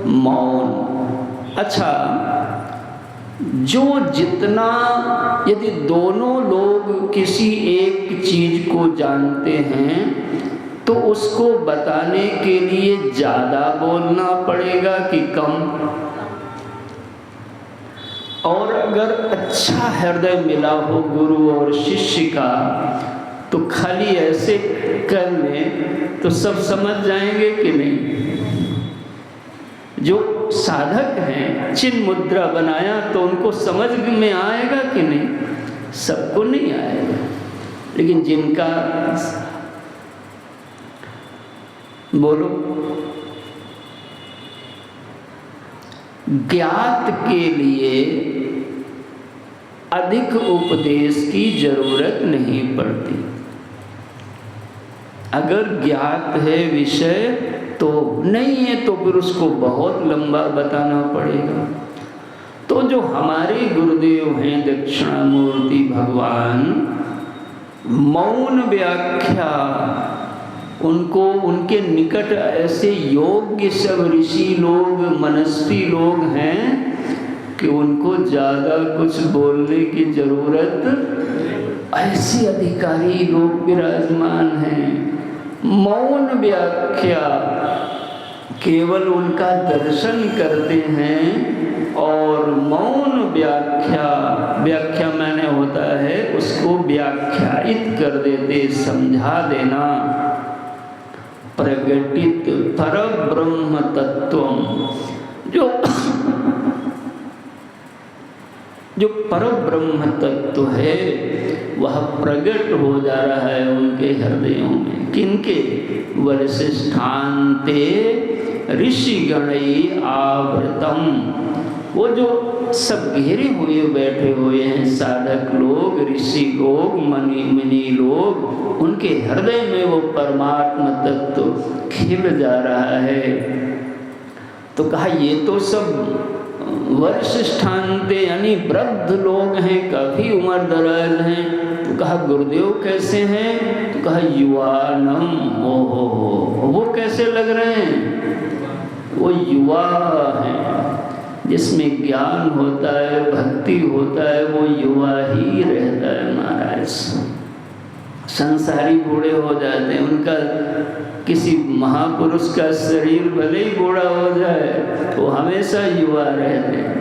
मौन। अच्छा, जो जितना, यदि दोनों लोग किसी एक चीज को जानते हैं तो उसको बताने के लिए ज्यादा बोलना पड़ेगा कि कम? और अगर अच्छा हृदय मिला हो गुरु और शिष्य का तो खाली ऐसे कर लें तो सब समझ जाएंगे कि नहीं? जो साधक हैं, चिन्ह मुद्रा बनाया तो उनको समझ में आएगा कि नहीं? सबको नहीं आएगा, लेकिन जिनका बोलो। ज्ञात के लिए अधिक उपदेश की जरूरत नहीं पड़ती। अगर ज्ञात है विषय तो नहीं है तो फिर उसको बहुत लंबा बताना पड़ेगा। तो जो हमारे गुरुदेव हैं दक्षिणामूर्ति भगवान, मौन व्याख्या, उनको उनके निकट ऐसे योग्य सब ऋषि लोग, मनस्वी लोग हैं कि उनको ज़्यादा कुछ बोलने की जरूरत, ऐसे अधिकारी लोग विराजमान हैं। मौन व्याख्या, केवल उनका दर्शन करते हैं और मौन व्याख्या मैंने होता है उसको व्याख्यायित कर देते, समझा देना। प्रगटित परब्रह्म तत्वम, जो परब्रह्म तत्व है वह प्रकट हो जा रहा है उनके हृदयों में। किनके? वरिष्ठान्ते ऋषिगणैः आवृतम। वो जो सब घेरे हुए बैठे हुए हैं साधक लोग, ऋषि लोग, मुनि लोग, उनके हृदय में वो परमात्मा तत्व खिल जा रहा है। तो कहा ये तो सब वरिष्ठान्ते यानी वृद्ध लोग हैं, काफी उम्र दराज हैं। तो कहा गुरुदेव कैसे हैं? तो कहा युवानम। ओहो, वो कैसे लग रहे हैं? वो युवा हैं, जिसमें ज्ञान होता है, भक्ति होता है, वो युवा ही रहता है महाराज। संसारी बूढ़े हो जाते हैं, उनका किसी महापुरुष का शरीर भले ही बूढ़ा हो जाए तो हमेशा युवा रहते हैं।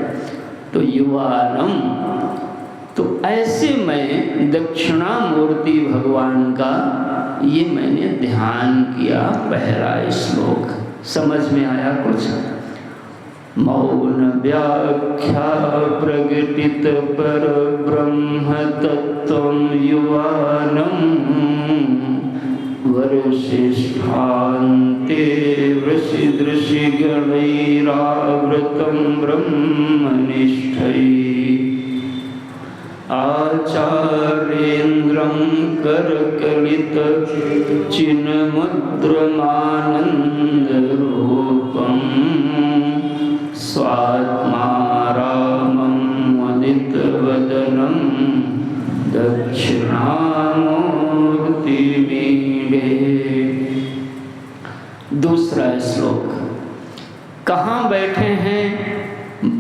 तो युवानम, तो ऐसे मैं दक्षिणामूर्ति भगवान का ये मैंने ध्यान किया। पहला श्लोक समझ में आया कुछ? मौन व्याख्या प्रगटित पर ब्रह्म तत्वं युवानम वरिष्ठान्ते ऋषिगणैरावृतं ब्रह्मनिष्ठैः आचार्येन्द्रं करकलित चिन्मुद्रमानन्दरूपं स्वात्मा रामं मुदितवदनं दक्षिणामूर्तिमीडे। दूसरा श्लोक, कहाँ बैठे हैं?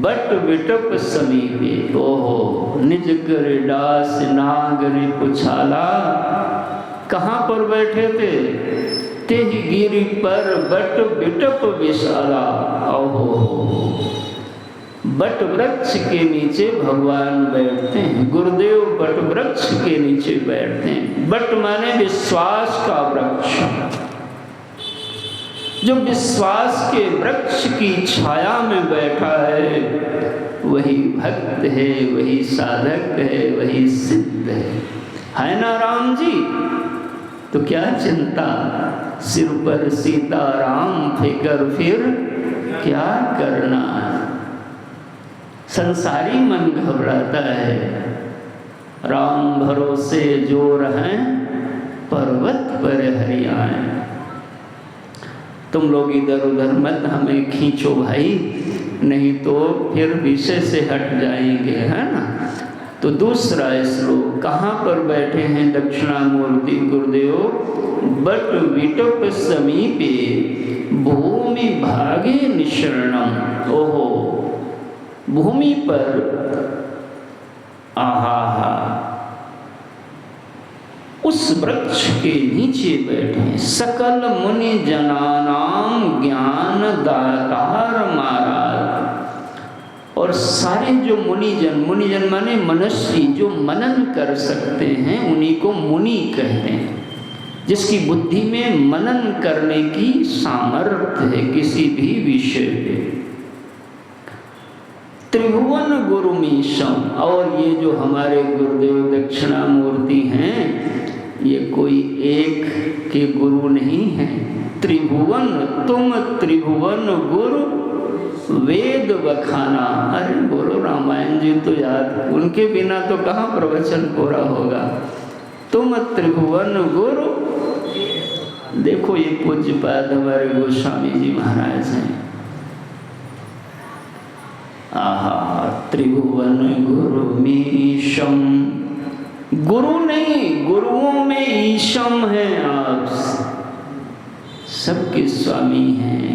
बट विटप समीपे। ओहो, निज कर दास नागरि पुछाला। कहाँ पर बैठे थे? तेहि गिरि पर बट विटप विशाला। ओहो, बट वृक्ष के नीचे भगवान बैठते हैं। गुरुदेव बट वृक्ष के नीचे बैठते हैं। बट माने विश्वास का वृक्ष। जो विश्वास के वृक्ष की छाया में बैठा है वही भक्त है, वही साधक है, वही सिद्ध है ना राम जी? तो क्या चिंता, सिर पर सीताराम, फिकर फिर क्या करना। संसारी मन घबराता है, राम भरोसे जो रहें पर्वत पर हरियाएं। तुम लोग इधर उधर मत हमें खींचो भाई, नहीं तो फिर विषय से हट जाएंगे, है ना। तो दूसरा श्लोक, कहाँ पर बैठे हैं दक्षिणामूर्ति गुरुदेव? बट विटप समीपे भूमि भागे निशरणम। ओहो, भूमि पर आहा उस वृक्ष के नीचे बैठे सकल मुनि जनानाम ज्ञान दातार महाराज। और सारे जो मुनिजन माने मनुष्य जो मनन कर सकते हैं उन्हीं को मुनि कहते हैं। जिसकी बुद्धि में मनन करने की सामर्थ्य है किसी भी विषय पे। त्रिभुवन गुरुमीशम, और ये जो हमारे गुरुदेव दक्षिणामूर्ति हैं ये कोई एक के गुरु नहीं है। त्रिभुवन तुम त्रिभुवन गुरु वेद बखाना। अरे बोलो रामायण जी तो याद, उनके बिना तो कहाँ प्रवचन पूरा होगा। तुम त्रिभुवन गुरु, देखो ये पूज्यपाद हमारे गोस्वामी जी महाराज हैं। आहा, त्रिभुवन गुरु मीशम, गुरु नहीं, गुरुओं में ईशम है, आप सबके स्वामी हैं।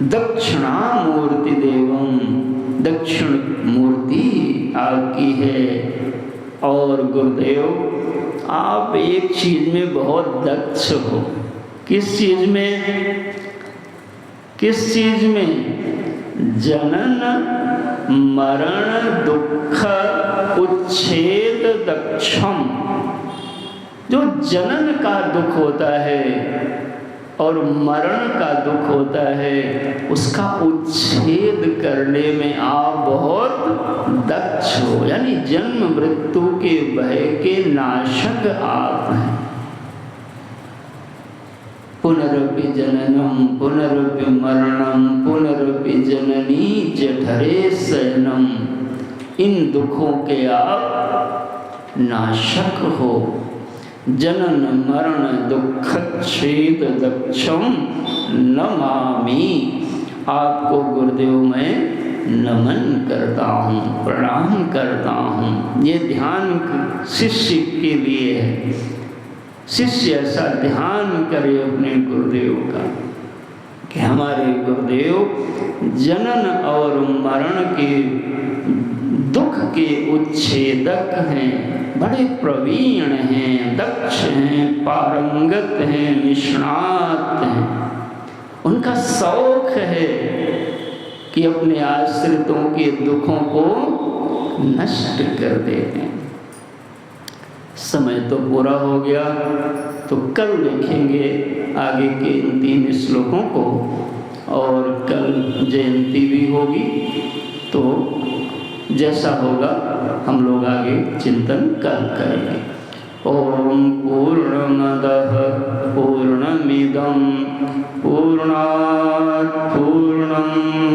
दक्षिणामूर्ति देवम, दक्षिण मूर्ति आपकी है। और गुरुदेव आप एक चीज में बहुत दक्ष हो। किस चीज में? किस चीज में? जनन मरण दुख उच्छेद दक्षम। जो जनन का दुख होता है और मरण का दुख होता है, उसका उच्छेद करने में आप बहुत दक्ष हो। यानी जन्म मृत्यु के भय के नाशक आप हैं। पुनरपि जननम पुनरपि मरणम पुनरपि जननी जठरे शयनम। इन दुखों के आप नाशक हो। जनन मरण दुखच्छेद दक्षम नमामि। आपको गुरुदेव मैं नमन करता हूँ, प्रणाम करता हूँ। ये ध्यान शिष्य के लिए है। शिष्य ऐसा ध्यान करे अपने गुरुदेव का कि हमारे गुरुदेव जनन और मरण के दुख के उच्छेदक हैं, बड़े प्रवीण हैं, दक्ष हैं, पारंगत हैं, निष्णात हैं। उनका शौक है कि अपने आश्रितों के दुखों को नष्ट कर देते हैं। समय तो पूरा हो गया, तो कल देखेंगे आगे के इन 3 श्लोकों को। और कल जयंती भी होगी, तो जैसा होगा हम लोग आगे चिंतन कल करेंगे। ओम पूर्णमदः पूर्णमिदं पूर्णात् पूर्णमुदच्यते